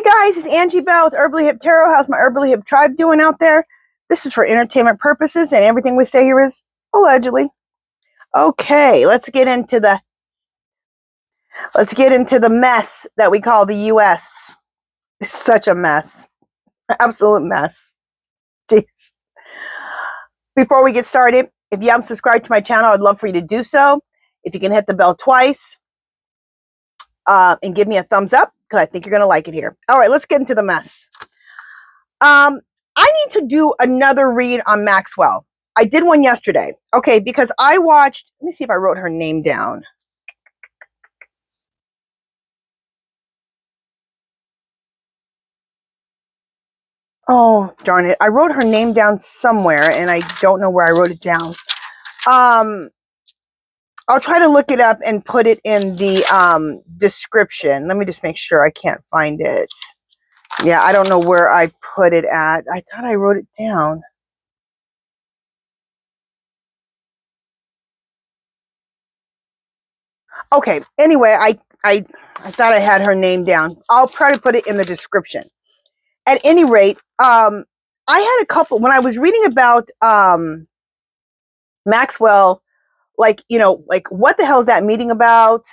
Hi guys, it's Angie Bell with HerballyHipTarot. How's my HerballyHip tribe doing out there? This is for entertainment purposes, and everything we say here is allegedly. Okay, let's get into the mess that we call the U.S. It's such a mess, absolute mess. Jeez. Before we get started, if you haven't subscribed to my channel, I'd love for you to do so. If you can hit the bell twice and give me a thumbs up, because I think you're going to like it here. All right, let's get into the mess. I need to do another read on Maxwell. I did one yesterday. Okay, because I watched, let me see if I wrote her name down. Oh, darn it. I wrote her name down somewhere, and I don't know where I wrote it down. I'll try to look it up and put it in the description. Let me just make sure I can't find it. Yeah, I don't know where I put it at. I thought I wrote it down. Okay, anyway, I thought I had her name down. I'll try to put it in the description. At any rate, I had a couple, when I was reading about Maxwell, like, you know, like, what the hell is that meeting about?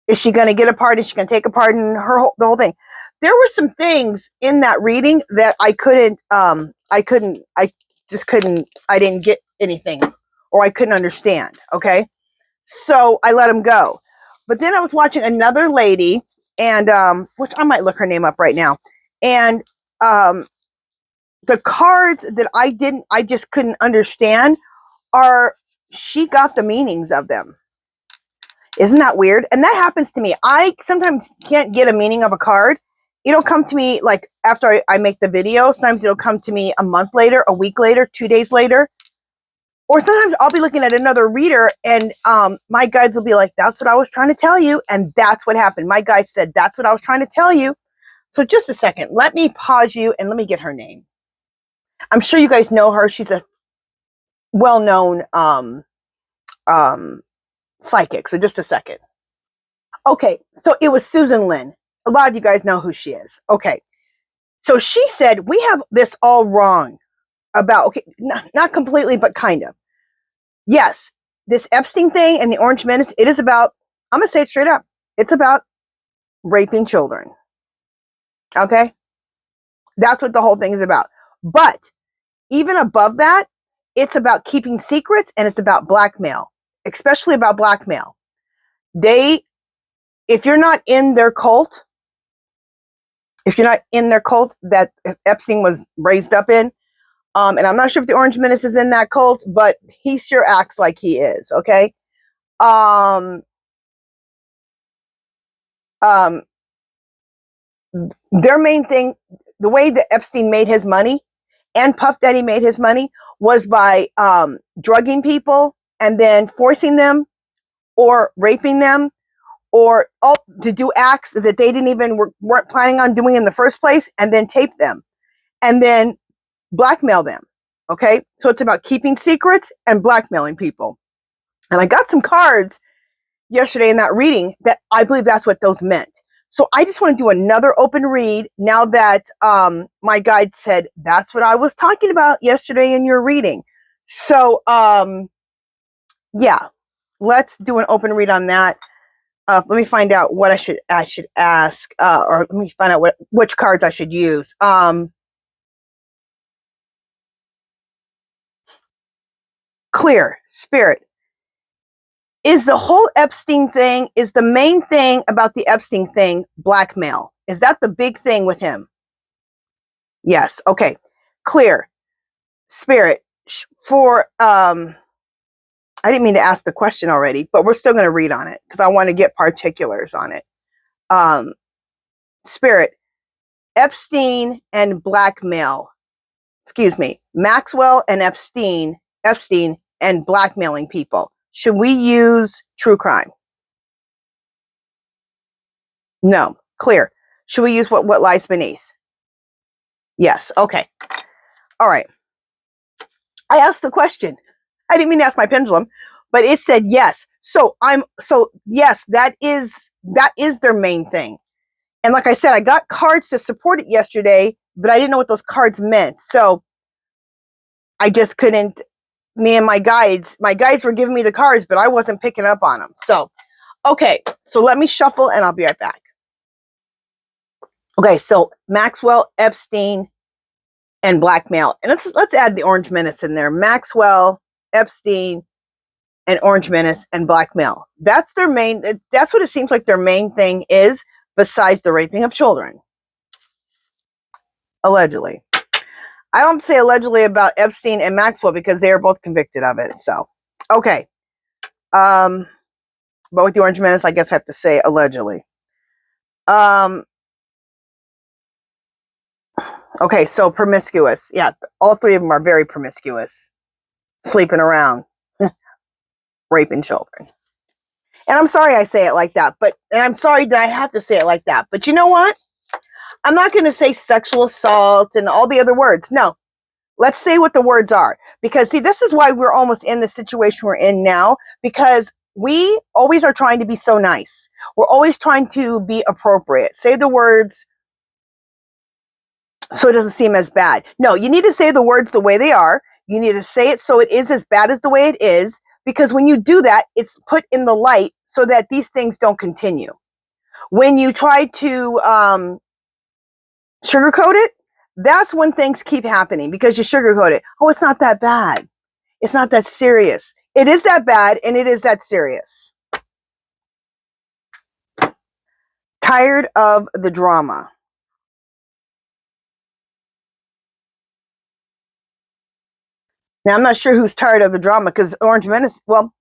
Is she going to get a pardon? Is she going to take a pardon? The whole thing. There were some things in that reading that I didn't get anything, or I couldn't understand. Okay. So I let him go. But then I was watching another lady, and which I might look her name up right now. And the cards that I just couldn't understand she got the meanings of them. Isn't that weird? And that happens to me. I sometimes can't get a meaning of a card. It'll come to me like after I make the video. Sometimes it'll come to me a month later, a week later, 2 days later. Or sometimes I'll be looking at another reader, and my guides will be like, that's what I was trying to tell you. And that's what happened. My guide said, that's what I was trying to tell you. So just a second. Let me pause you and let me get her name. I'm sure you guys know her. She's a well-known psychic. So just a second. Okay. So it was Susan Lynn. A lot of you guys know who she is. Okay. So she said, we have this all wrong about, okay, not completely, but kind of. Yes, this Epstien thing and the Orange Menace, it is about, I'm going to say it straight up, it's about raping children. Okay? That's what the whole thing is about. But even above that, it's about keeping secrets, and it's about blackmail, especially about blackmail. If you're not in their cult, that Epstien was raised up in, and I'm not sure if the Orange Menace is in that cult, but he sure acts like he is, okay? Their main thing, the way that Epstien made his money and Puff Daddy made his money was by drugging people and then forcing them or raping them or to do acts that they weren't planning on doing in the first place, and then tape them and then blackmail them. Okay, so it's about keeping secrets and blackmailing people. And I got some cards yesterday in that reading that I believe that's what those meant. So I just want to do another open read now that my guide said that's what I was talking about yesterday in your reading. So yeah, let's do an open read on that. Let me find out what I should ask, or let me find out which cards I should use. Clear, Spirit. Is the whole Epstien thing, is the main thing about the Epstien thing blackmail? Is that the big thing with him? Yes. Okay. Clear. Spirit. For, I didn't mean to ask the question already, but we're still going to read on it because I want to get particulars on it. Spirit. Epstien and blackmail. Excuse me. Maxwell and Epstien and blackmailing people. Should we use true crime? No. Clear. Should we use what lies beneath? Yes. Okay. All right. I asked the question. I didn't mean to ask my pendulum, but it said yes. So yes, that is their main thing. And like I said, I got cards to support it yesterday, but I didn't know what those cards meant. So I just couldn't, me and my guides were giving me the cards, but I wasn't picking up on them. So, okay, so let me shuffle and I'll be right back. Okay, so Maxwell, Epstein, and Blackmail. And let's add the Orange Menace in there. Maxwell, Epstein, and Orange Menace, and Blackmail. That's their main, that's what it seems like their main thing is, besides the raping of children. Allegedly. I don't say allegedly about Epstein and Maxwell because they are both convicted of it. So, okay. But with the Orange Menace, I guess I have to say allegedly. Okay, so promiscuous. Yeah, all three of them are very promiscuous. Sleeping around. Raping children. And I'm sorry I say it like that, and I'm sorry that I have to say it like that. But you know what? I'm not going to say sexual assault and all the other words. No. Let's say what the words are. Because, see, this is why we're almost in the situation we're in now. Because we always are trying to be so nice. We're always trying to be appropriate. Say the words so it doesn't seem as bad. No, you need to say the words the way they are. You need to say it so it is as bad as the way it is. Because when you do that, it's put in the light so that these things don't continue. When you try to sugarcoat it, that's when things keep happening because you sugarcoat it. Oh, it's not that bad. It's not that serious. It is that bad and it is that serious. Tired of the drama. Now, I'm not sure who's tired of the drama because Orange Menace, well,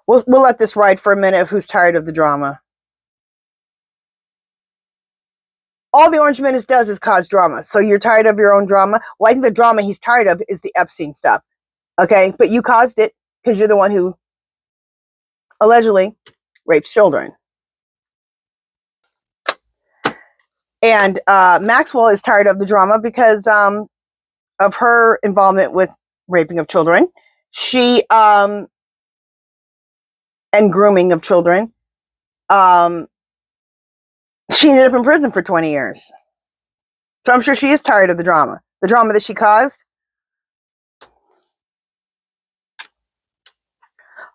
we'll let this ride for a minute of who's tired of the drama. All the Orange Menace does is cause drama. So you're tired of your own drama? Well, I think the drama he's tired of is the Epstein stuff. Okay? But you caused it because you're the one who allegedly rapes children. And Maxwell is tired of the drama because of her involvement with raping of children. She and grooming of children. She ended up in prison for 20 years. So I'm sure she is tired of the drama. The drama that she caused.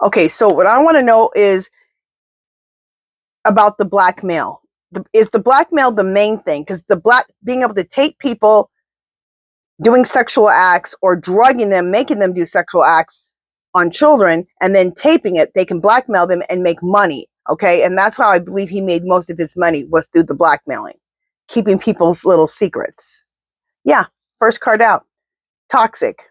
Okay, so what I want to know is about the blackmail. Is the blackmail the main thing? Because being able to take people doing sexual acts or drugging them, making them do sexual acts on children, and then taping it, they can blackmail them and make money. Okay, and that's how I believe he made most of his money, was through the blackmailing, keeping people's little secrets. Yeah, first card out. Toxic.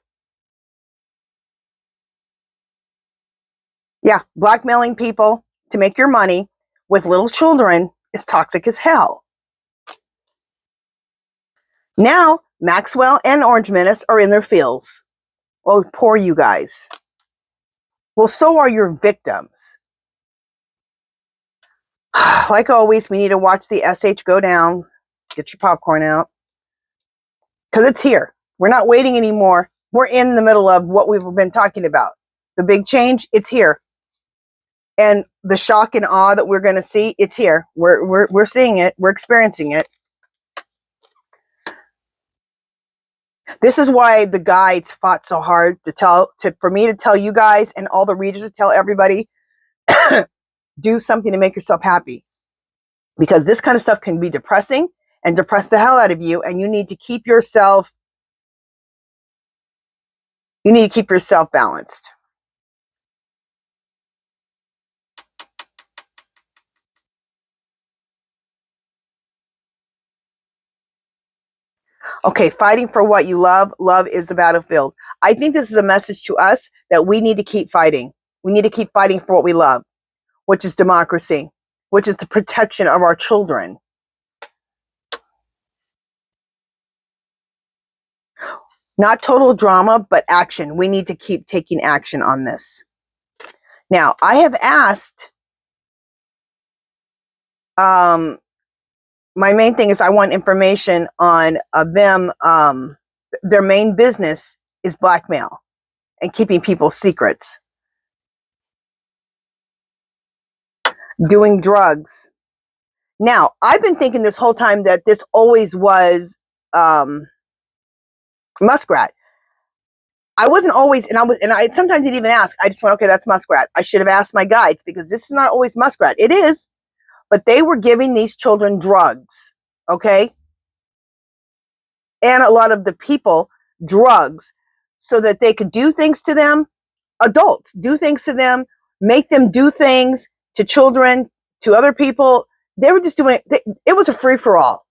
Yeah, blackmailing people to make your money with little children is toxic as hell. Now, Maxwell and Orange Menace are in their fields. Oh, poor you guys. Well, so are your victims. Like always, we need to watch the SH go down. Get your popcorn out. Because it's here. We're not waiting anymore. We're in the middle of what we've been talking about. The big change, it's here. And the shock and awe that we're going to see, it's here. We're seeing it. We're experiencing it. This is why the guides fought so hard for me to tell you guys and all the readers to tell everybody, do something to make yourself happy. Because this kind of stuff can be depressing and depress the hell out of you, and you need to keep yourself balanced. Okay, fighting for what you love. Love is the battlefield. I think this is a message to us that we need to keep fighting. We need to keep fighting for what we love, which is democracy, which is the protection of our children. Not total drama, but action. We need to keep taking action on this. Now, I have asked, my main thing is I want information on them. Their main business is blackmail and keeping people's secrets. doing drugs. Now, I've been thinking this whole time that this always was muskrat. I wasn't always, and I sometimes didn't even ask. I just went, okay, that's muskrat. I should have asked my guides because this is not always muskrat. It is, but they were giving these children drugs, okay? And a lot of the people drugs so that they could do things to them, adults do things to them, make them do things to children, to other people. They were just doing it was a free-for-all,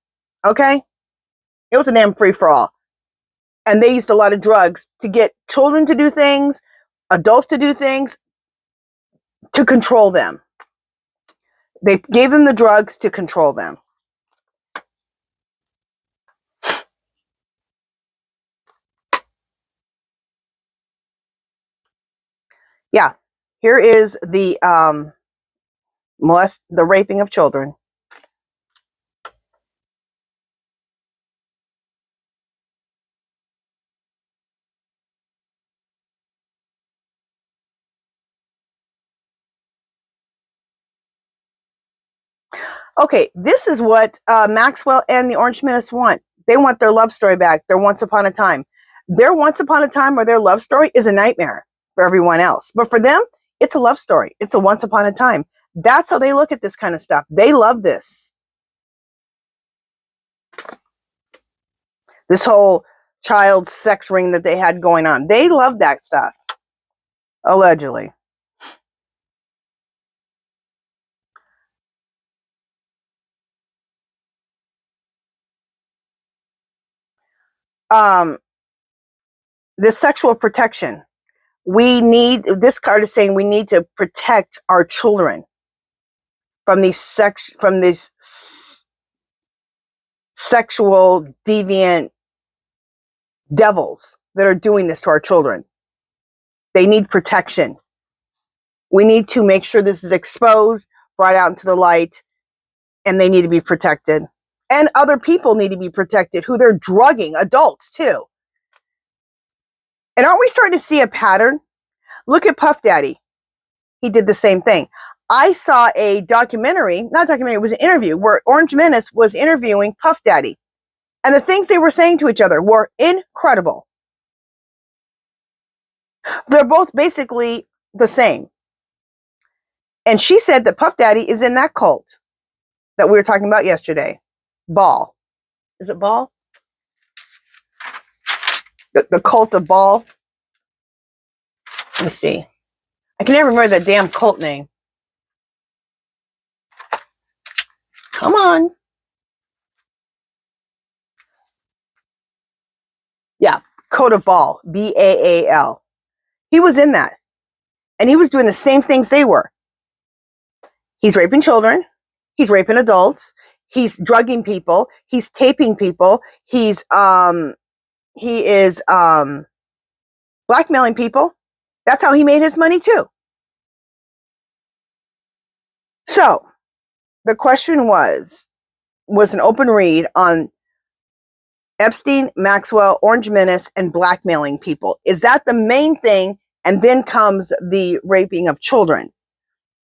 okay? It was a damn free-for-all. And they used a lot of drugs to get children to do things, adults to do things, to control them. They gave them the drugs to control them. Yeah, here is the the raping of children. Okay, this is what Maxwell and the Orange Menace want. They want their love story back. Their Once Upon a Time. Their Once Upon a Time or their love story is a nightmare for everyone else. But for them, it's a love story. It's a Once Upon a Time. That's how they look at this kind of stuff. They love this. This whole child sex ring that they had going on. They love that stuff. Allegedly. This sexual protection. This card is saying we need to protect our children from these sexual deviant devils that are doing this to our children. They need protection. We need to make sure this is exposed, brought out into the light, and they need to be protected. And other people need to be protected who they're drugging, adults too. And aren't we starting to see a pattern? Look at Puff Daddy. He did the same thing. I saw a documentary, not a documentary, it was an interview where Orange Menace was interviewing Puff Daddy. And the things they were saying to each other were incredible. They're both basically the same. And she said that Puff Daddy is in that cult that we were talking about yesterday. Ball. Is it Ball? The cult of Ball. Let me see. I can never remember that damn cult name. Come on. Yeah, cult of Ball. Baal. He was in that. And he was doing the same things they were. He's raping children. He's raping adults. He's drugging people. He's taping people. He is blackmailing people. That's how he made his money too. So the question was an open read on Epstien, Maxwell, Orange Menace, and blackmailing people. Is that the main thing? And then comes the raping of children.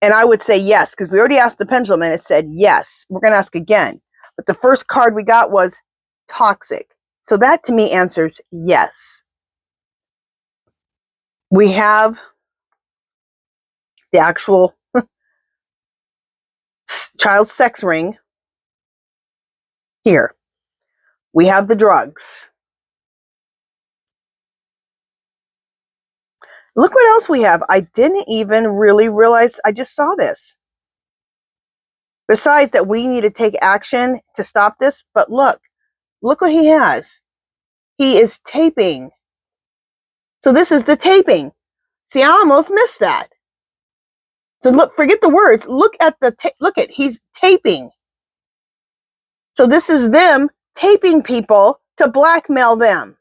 And I would say yes, because we already asked the pendulum and it said yes. We're going to ask again. But the first card we got was toxic. So that to me answers yes. We have the actual child sex ring here. We have the drugs. Look what else we have. I didn't even really realize I just saw this. Besides that we need to take action to stop this, but look what he has. He is taping. So this is the taping. See, I almost missed that. So look, forget the words. Look at he's taping. So this is them taping people to blackmail them.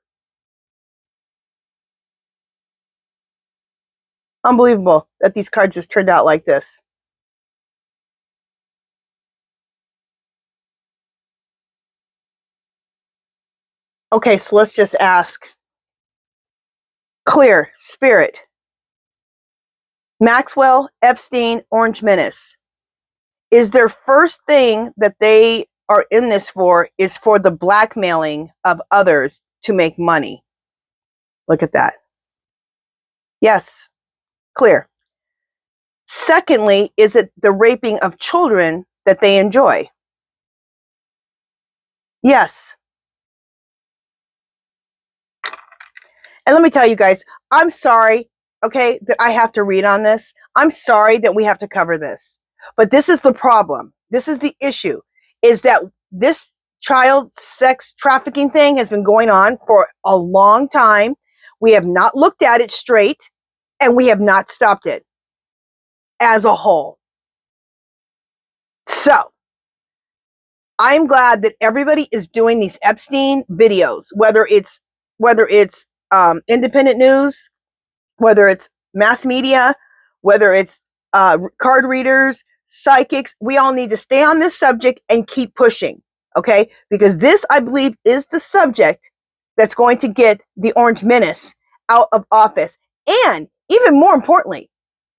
Unbelievable that these cards just turned out like this. Okay, so let's just ask. Clear, Spirit. Maxwell, Epstien, Orange Menace. is their first thing that they are in this for is for the blackmailing of others to make money. Look at that. Yes, clear. Secondly, is it the raping of children that they enjoy? Yes. And let me tell you guys, I'm sorry, okay, that I have to read on this. I'm sorry that we have to cover this. But this is the problem. This is the issue, is that this child sex trafficking thing has been going on for a long time. We have not looked at it straight, and we have not stopped it as a whole. So, I'm glad that everybody is doing these Epstein videos, whether it's independent news, whether it's mass media, whether it's card readers, psychics. We all need to stay on this subject and keep pushing, okay? Because this, I believe, is the subject that's going to get the Orange Menace out of office. And even more importantly,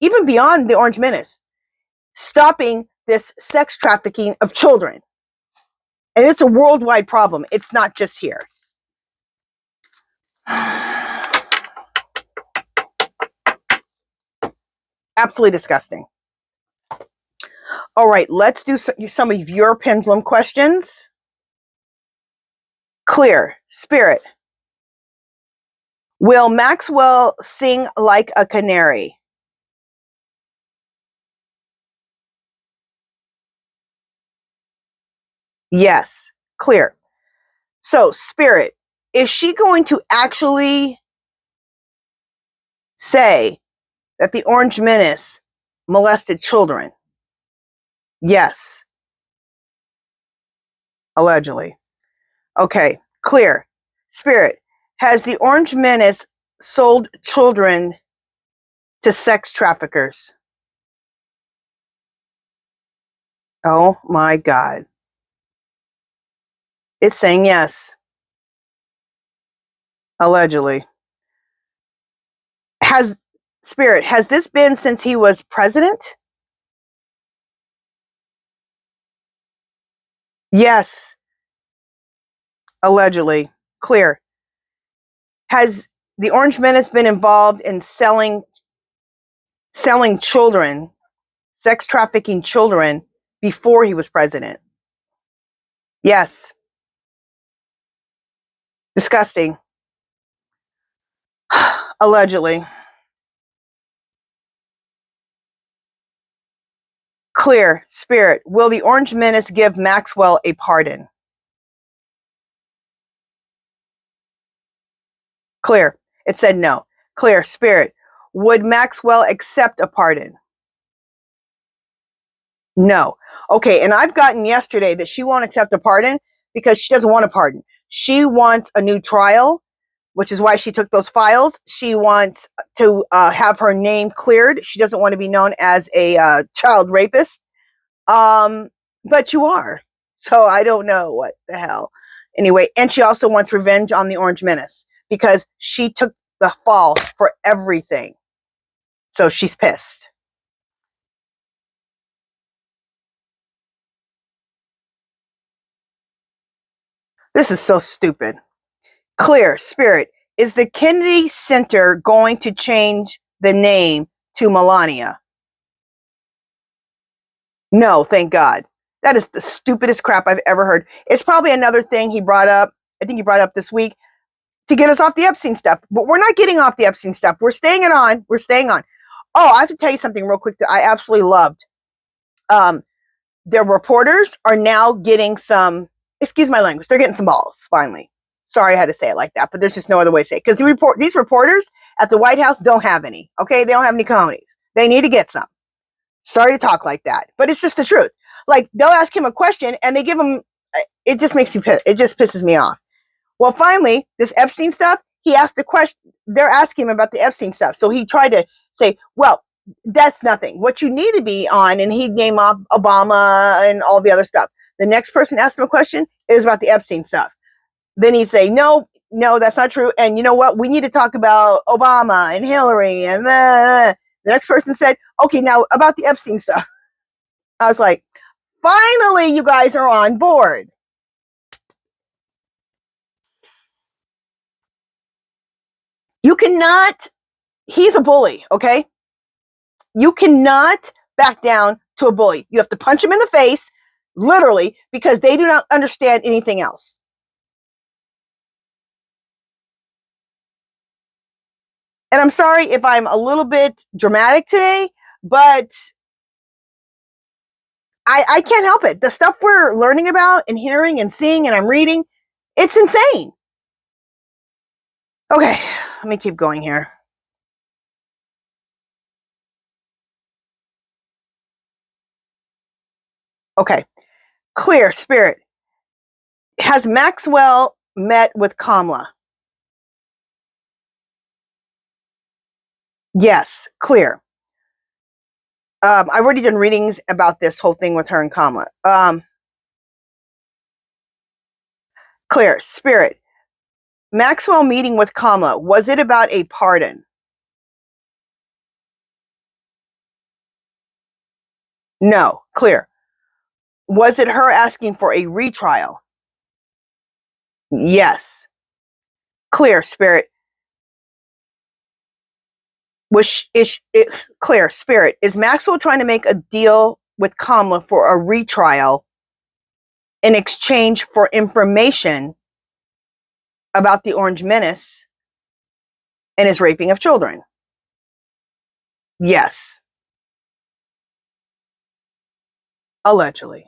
even beyond the Orange Menace, stopping this sex trafficking of children. And it's a worldwide problem. It's not just here. Absolutely disgusting. All right, let's do some of your pendulum questions. Clear. Spirit. Will Maxwell sing like a canary? Yes. Clear. So, Spirit, is she going to actually say that the Orange Menace molested children? Yes. Allegedly. Okay. Clear. Spirit, has the Orange Menace sold children to sex traffickers? Oh my God. It's saying yes. Allegedly. Spirit, has this been since he was president? Yes. Allegedly. Clear. Has the Orange Menace been involved in selling children, sex trafficking children, before he was president? Yes. Disgusting. Allegedly. Clear. Spirit, will the Orange Menace give Maxwell a pardon? Clear. It said no. Clear. Spirit, would Maxwell accept a pardon? No. Okay, and I've gotten yesterday that she won't accept a pardon because she doesn't want a pardon. She wants a new trial, which is why she took those files. She wants to have her name cleared. She doesn't want to be known as a child rapist. But you are. So I don't know what the hell. Anyway, and she also wants revenge on the Orange Menace because she took the fall for everything. So she's pissed. This is so stupid. Clear. Spirit, is the Kennedy Center going to change the name to Melania? No, thank God. That is the stupidest crap I've ever heard. It's probably another thing he brought up. I think he brought up this week to get us off the Epstein stuff. But we're not getting off the Epstein stuff. We're staying it on. We're staying on. Oh, I have to tell you something real quick that I absolutely loved. Their reporters are now getting some, excuse my language, they're getting some balls, finally. Sorry I had to say it like that, but there's just no other way to say it. Because these reporters at the White House don't have any, okay? They don't have any cojones. They need to get some. Sorry to talk like that, but it's just the truth. Like, they'll ask him a question, and they give him, it just makes me piss. It just pisses me off. Well, finally, this Epstein stuff, he asked a question. They're asking him about the Epstein stuff. So he tried to say, well, that's nothing. What you need to be on, and he named off Obama and all the other stuff. The next person asked him a question, it was about the Epstein stuff. Then he'd say, no, that's not true. And you know what? We need to talk about Obama and Hillary. And the next person said, okay, now about the Epstein stuff. I was like, finally you guys are on board. You cannot, he's a bully, okay? You cannot back down to a bully. You have to punch him in the face, literally, because they do not understand anything else. And I'm sorry if I'm a little bit dramatic today, but I can't help it. The stuff we're learning about and hearing and seeing and I'm reading, it's insane. Okay, let me keep going here. Okay, clear, Spirit. Has Maxwell met with KAMALA? Yes, clear. I've already done readings about this whole thing with her and KAMALA. Clear, Spirit. Maxwell meeting with KAMALA, was it about a pardon? No, clear. Was it her asking for a retrial? Yes. Clear, Spirit. Clear, Spirit. Is Maxwell trying to make a deal with KAMALA for a retrial in exchange for information about the Orange Menace and his raping of children? Yes. Allegedly.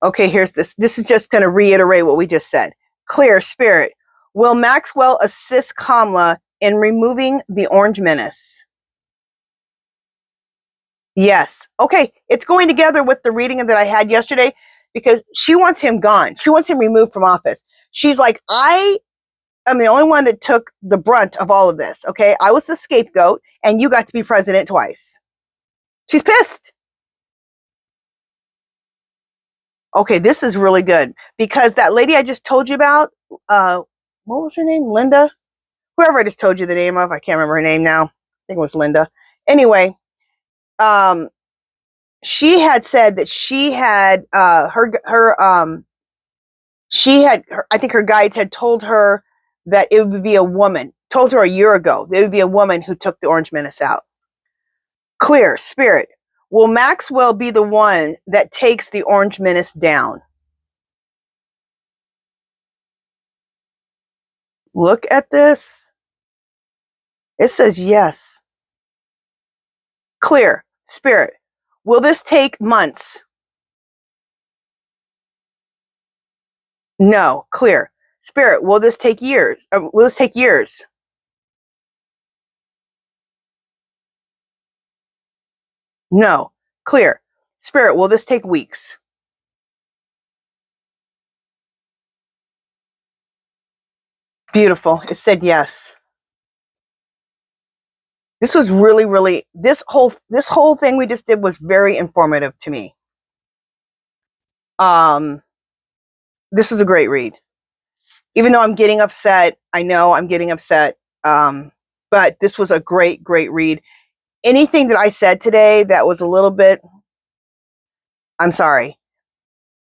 Okay, here's this. This is just going to reiterate what we just said. Clear, Spirit. Will Maxwell assist KAMALA in removing the Orange Menace? Yes. Okay, it's going together with the reading that I had yesterday because she wants him gone. She wants him removed from office. She's like, I am the only one that took the brunt of all of this, okay? I was the scapegoat, and you got to be president twice. She's pissed. Okay, this is really good because that lady I just told you about, what was her name? Linda? Whoever I just told you the name of, I can't remember her name now. I think it was Linda. Anyway, she had said that she had I think her guides had told her that it would be a woman, told her a year ago, that it would be a woman who took the Orange Menace out. Clear, Spirit. Will Maxwell be the one that takes the Orange Menace down? Look at this. It says yes. Clear, Spirit. Will this take months? No, clear. Spirit, will this take years? Will this take years? No, clear. Spirit, will this take weeks? Beautiful. It said yes. This was really, this whole thing we just did was very informative to me. This was a great read. Even though I'm getting upset, I know I'm getting upset. But this was a great read. Anything that I said today that was a little bit, I'm sorry.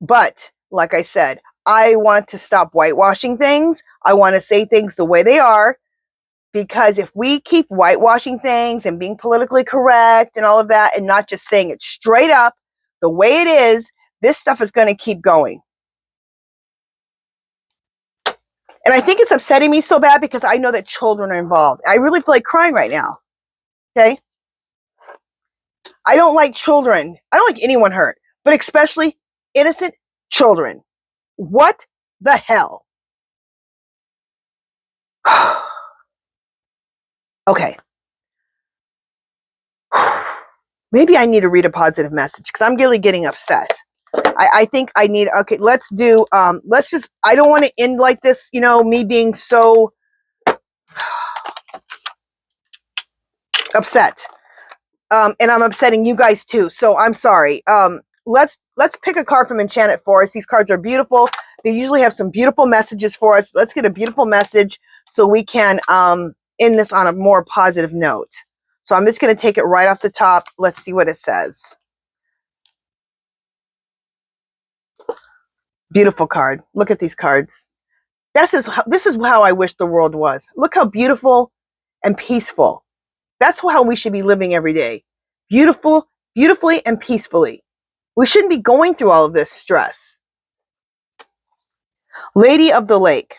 But like I said, I want to stop whitewashing things. I want to say things the way they are. Because if we keep whitewashing things and being politically correct and all of that and not just saying it straight up the way it is, this stuff is going to keep going. And I think it's upsetting me so bad because I know that children are involved. I really feel like crying right now. Okay? I don't like children. I don't like anyone hurt, but especially innocent children. What the hell? Okay. Maybe I need to read a positive message because I'm really getting upset. I think I need, okay, let's do, let's just, I don't want to end like this, you know, me being so upset. And I'm upsetting you guys too. So I'm sorry. Let's pick a card from Enchanted Forest. These cards are beautiful. They usually have some beautiful messages for us. Let's get a beautiful message so we can end this on a more positive note. So I'm just going to take it right off the top. Let's see what it says. Beautiful card. Look at these cards. This is how I wish the world was. Look how beautiful and peaceful. That's how we should be living every day. Beautifully and peacefully. We shouldn't be going through all of this stress. Lady of the Lake.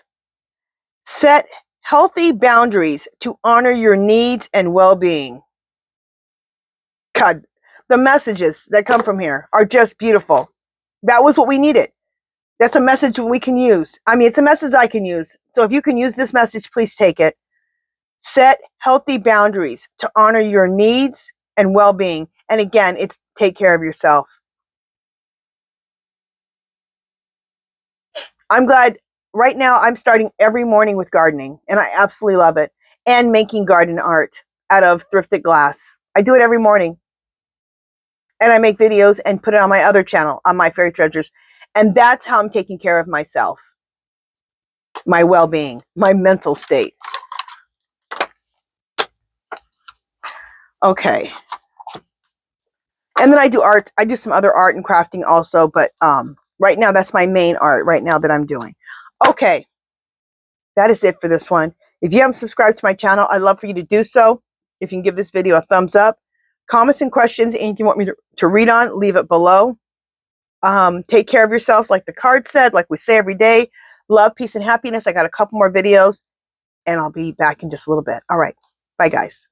Set healthy boundaries to honor your needs and well-being. God, the messages that come from here are just beautiful. That was what we needed. That's a message we can use. I mean, it's a message I can use. So if you can use this message, please take it. Set healthy boundaries to honor your needs and well-being. And again, it's take care of yourself. I'm glad right now I'm starting every morning with gardening, and I absolutely love it. And making garden art out of thrifted glass. I do it every morning. And I make videos and put it on my other channel, on my Fairy Treasures. And that's how I'm taking care of myself. My well-being, my mental state. Okay. And then I do art. I do some other art and crafting also, but right now that's my main art right now that I'm doing. Okay. That is it for this one. If you haven't subscribed to my channel, I'd love for you to do so. If you can give this video a thumbs up. Comments and questions, anything you want me to read on, leave it below. Take care of yourselves like the card said, like we say every day. Love, peace, and happiness. I got a couple more videos, and I'll be back in just a little bit. All right. Bye, guys.